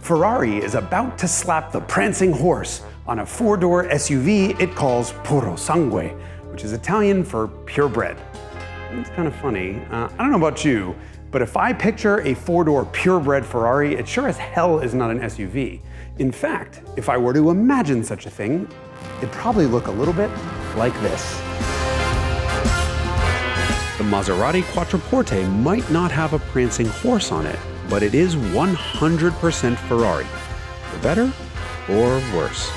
Ferrari is about to slap the prancing horse on a four-door SUV it calls puro sangue, which is Italian for purebred. It's kind of funny. I don't know about you, but if I picture a four-door purebred Ferrari, it sure as hell is not an SUV. In fact, if I were to imagine such a thing, it'd probably look a little bit like this. The Maserati Quattroporte might not have a prancing horse on it, but it is 100% Ferrari. For better or worse.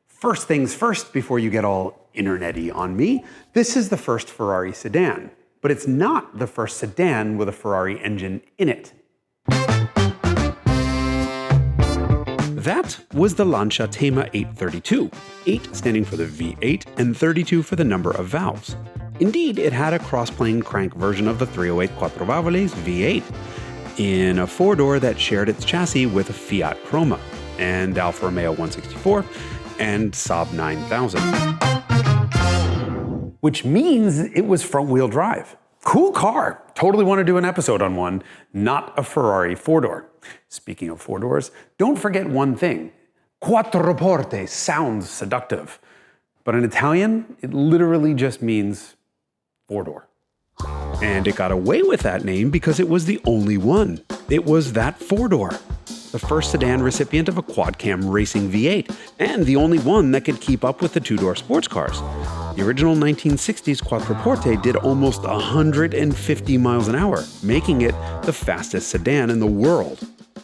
First things first, before you get all internet-y on me, this is the first Ferrari sedan, but it's not the first sedan with a Ferrari engine in it. That was the Lancia Thema 832, 8 standing for the V8 and 32 for the number of valves. Indeed, it had a cross-plane crank version of the 308 Quattroporte V8 in a four-door that shared its chassis with a Fiat Croma and Alfa Romeo 164 and Saab 9000. Which means it was front-wheel drive. Cool car. Totally want to do an episode on one, not a Ferrari four-door. Speaking of four doors, don't forget one thing. Quattroporte sounds seductive, but in Italian, it literally just means four-door. And it got away with that name because it was the only one. It was that four-door. The first sedan recipient of a quad-cam racing V8, and the only one that could keep up with the two-door sports cars. The original 1960s Quattroporte did almost 150 miles an hour, making it the fastest sedan in the world.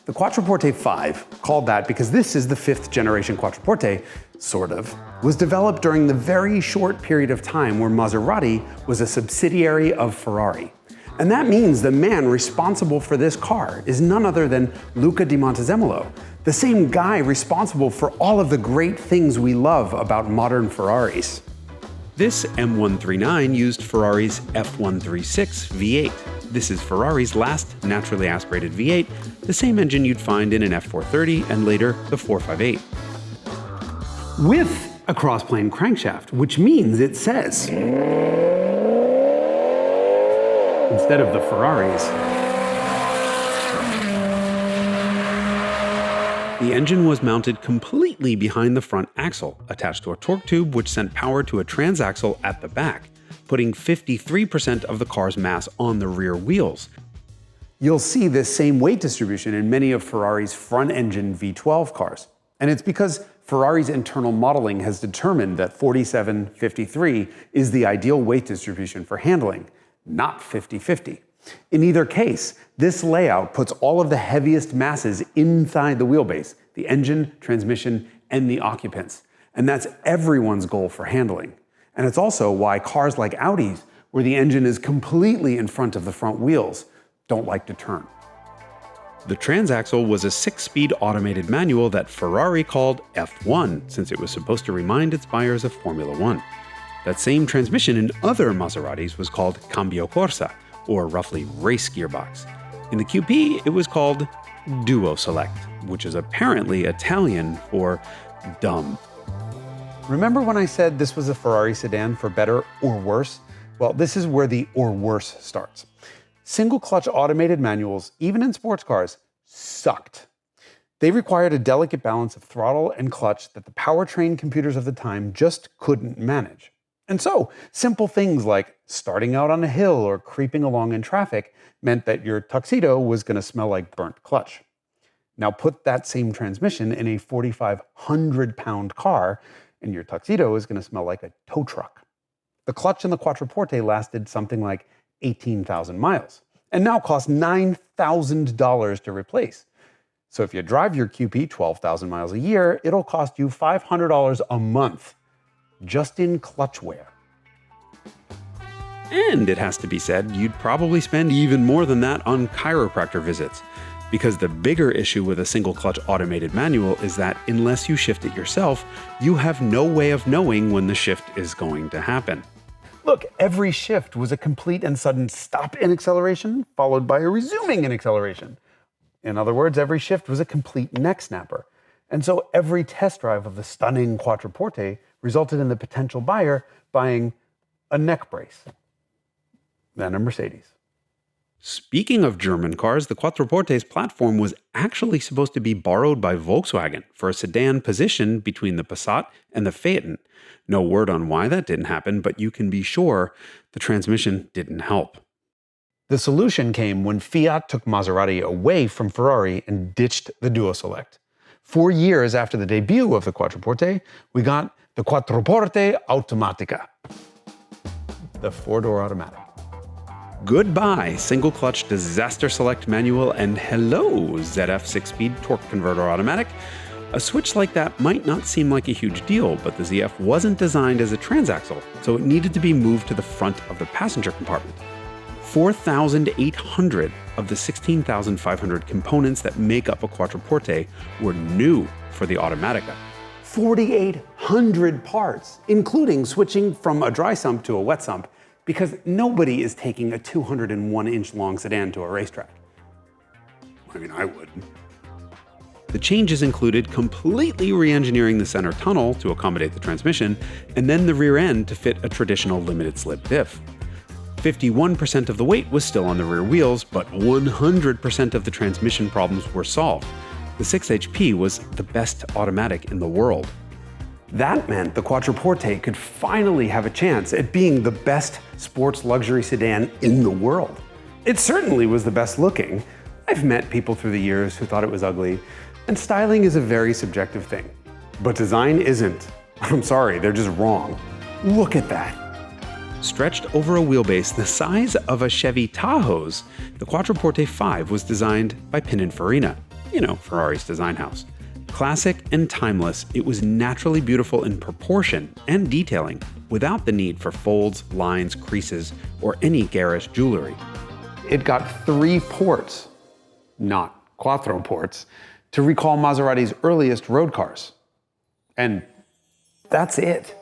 The Quattroporte V, called that because this is the fifth generation Quattroporte, sort of, was developed during the very short period of time where Maserati was a subsidiary of Ferrari. And that means the man responsible for this car is none other than Luca Di Montezemolo, the same guy responsible for all of the great things we love about modern Ferraris. This M139 used Ferrari's F136 V8. This is Ferrari's last naturally aspirated V8, the same engine you'd find in an F430 and later the 458. With a cross-plane crankshaft, which means it says, instead of the Ferraris, the engine was mounted completely behind the front axle, attached to a torque tube which sent power to a transaxle at the back, putting 53% of the car's mass on the rear wheels. You'll see this same weight distribution in many of Ferrari's front-engine V12 cars. And it's because Ferrari's internal modeling has determined that 47-53 is the ideal weight distribution for handling, not 50-50. In either case, this layout puts all of the heaviest masses inside the wheelbase, the engine, transmission, and the occupants. And that's everyone's goal for handling. And it's also why cars like Audis, where the engine is completely in front of the front wheels, don't like to turn. The transaxle was a 6-speed automated manual that Ferrari called F1, since it was supposed to remind its buyers of Formula One. That same transmission in other Maseratis was called Cambio Corsa, or roughly race gearbox. In the QP, it was called DuoSelect, which is apparently Italian for dumb. Remember when I said this was a Ferrari sedan for better or worse? Well, this is where the or worse starts. Single-clutch automated manuals, even in sports cars, sucked. They required a delicate balance of throttle and clutch that the powertrain computers of the time just couldn't manage. And so, simple things like starting out on a hill or creeping along in traffic meant that your tuxedo was going to smell like burnt clutch. Now put that same transmission in a 4,500-pound car, and your tuxedo is going to smell like a tow truck. The clutch in the Quattroporte lasted something like 18,000 miles, and now costs $9,000 to replace. So if you drive your QP 12,000 miles a year, it'll cost you $500 a month, just in clutch wear. And it has to be said, you'd probably spend even more than that on chiropractor visits, because the bigger issue with a single-clutch automated manual is that unless you shift it yourself, you have no way of knowing when the shift is going to happen. Look, every shift was a complete and sudden stop in acceleration, followed by a resuming in acceleration. In other words, every shift was a complete neck snapper. And so every test drive of the stunning Quattroporte resulted in the potential buyer buying a neck brace, then a Mercedes. Speaking of German cars, the Quattroporte's platform was actually supposed to be borrowed by Volkswagen for a sedan positioned between the Passat and the FIAT. No word on why that didn't happen, but you can be sure the transmission didn't help. The solution came when Fiat took Maserati away from Ferrari and ditched the DuoSelect. 4 years after the debut of the Quattroporte, we got the Quattroporte Automatica, the 4-door automatic. Goodbye, single-clutch disaster select manual, and hello, ZF 6-speed torque converter automatic. A switch like that might not seem like a huge deal, but the ZF wasn't designed as a transaxle, so it needed to be moved to the front of the passenger compartment. 4,800 of the 16,500 components that make up a Quattroporte were new for the Automatica. 4,800 parts, including switching from a dry sump to a wet sump, because nobody is taking a 201-inch long sedan to a racetrack. I mean, I would. The changes included completely re-engineering the center tunnel to accommodate the transmission, and then the rear end to fit a traditional limited slip diff. 51% of the weight was still on the rear wheels, but 100% of the transmission problems were solved. The 6 HP was the best automatic in the world. That meant the Quattroporte could finally have a chance at being the best sports luxury sedan in the world. It certainly was the best looking. I've met people through the years who thought it was ugly, and styling is a very subjective thing. But design isn't. I'm sorry, they're just wrong. Look at that. Stretched over a wheelbase the size of a Chevy Tahoe's, the Quattroporte V was designed by Pininfarina, Ferrari's design house. Classic and timeless, it was naturally beautiful in proportion and detailing, without the need for folds, lines, creases, or any garish jewelry. It got 3 ports, not quattro ports, to recall Maserati's earliest road cars. And that's it.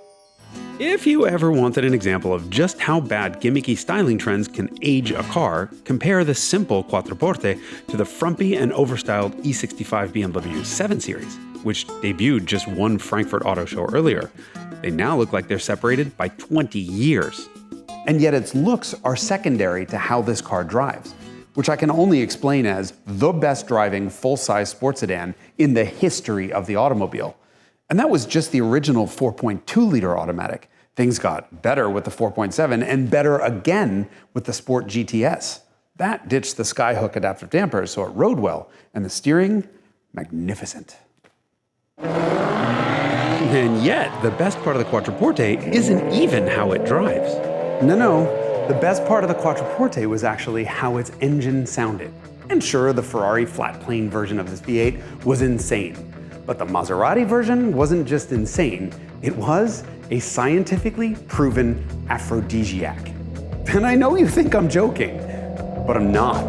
If you ever wanted an example of just how bad gimmicky styling trends can age a car, compare the simple Quattroporte to the frumpy and overstyled E65 BMW 7 Series, which debuted just one Frankfurt Auto Show earlier. They now look like they're separated by 20 years. And yet its looks are secondary to how this car drives, which I can only explain as the best driving full-size sports sedan in the history of the automobile. And that was just the original 4.2-liter automatic. Things got better with the 4.7 and better again with the Sport GTS. That ditched the skyhook adaptive dampers, so it rode well, and the steering, magnificent. And yet, the best part of the Quattroporte isn't even how it drives. No, the best part of the Quattroporte was actually how its engine sounded. And sure, the Ferrari flat-plane version of this V8 was insane. But the Maserati version wasn't just insane, it was a scientifically proven aphrodisiac. And I know you think I'm joking, but I'm not.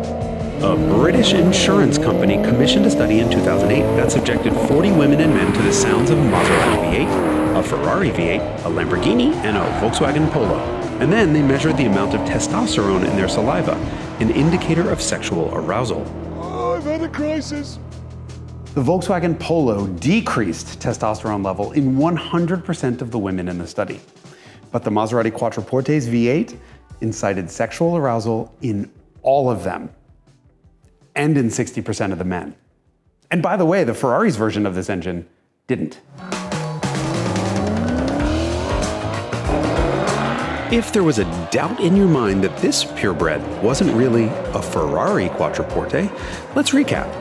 A British insurance company commissioned a study in 2008 that subjected 40 women and men to the sounds of a Maserati V8, a Ferrari V8, a Lamborghini, and a Volkswagen Polo. And then they measured the amount of testosterone in their saliva, an indicator of sexual arousal. Oh, I've had a crisis. The Volkswagen Polo decreased testosterone level in 100% of the women in the study. But the Maserati Quattroporte's V8 incited sexual arousal in all of them, and in 60% of the men. And by the way, the Ferrari's version of this engine didn't. If there was a doubt in your mind that this purebred wasn't really a Ferrari Quattroporte, let's recap.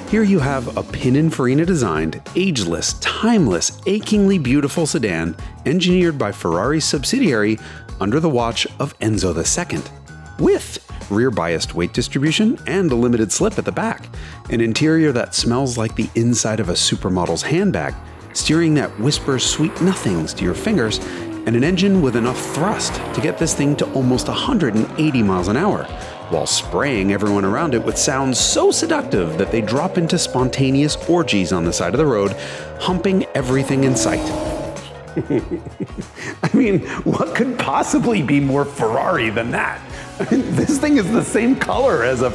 Here you have a Pininfarina-designed, ageless, timeless, achingly beautiful sedan engineered by Ferrari's subsidiary under the watch of Enzo The Second, with rear-biased weight distribution and a limited slip at the back, an interior that smells like the inside of a supermodel's handbag, steering that whispers sweet nothings to your fingers, and an engine with enough thrust to get this thing to almost 180 miles an hour, while spraying everyone around it with sounds so seductive that they drop into spontaneous orgies on the side of the road, humping everything in sight. I mean, what could possibly be more Ferrari than that? I mean, this thing is the same color as a...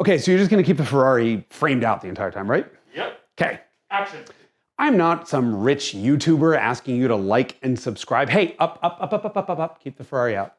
Okay, so you're just gonna keep the Ferrari framed out the entire time, right? Yep. Okay. Action. I'm not some rich YouTuber asking you to like and subscribe. Hey, up, keep the Ferrari out.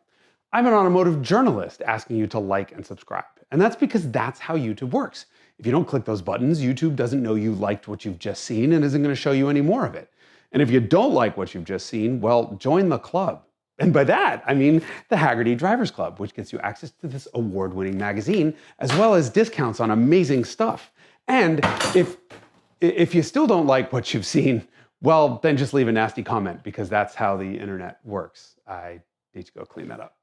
I'm an automotive journalist asking you to like and subscribe. And that's because that's how YouTube works. If you don't click those buttons, YouTube doesn't know you liked what you've just seen and isn't gonna show you any more of it. And if you don't like what you've just seen, well, join the club. And by that, I mean the Hagerty Drivers Club, which gets you access to this award-winning magazine, as well as discounts on amazing stuff. And if you still don't like what you've seen, well, then just leave a nasty comment because that's how the internet works. I need to go clean that up.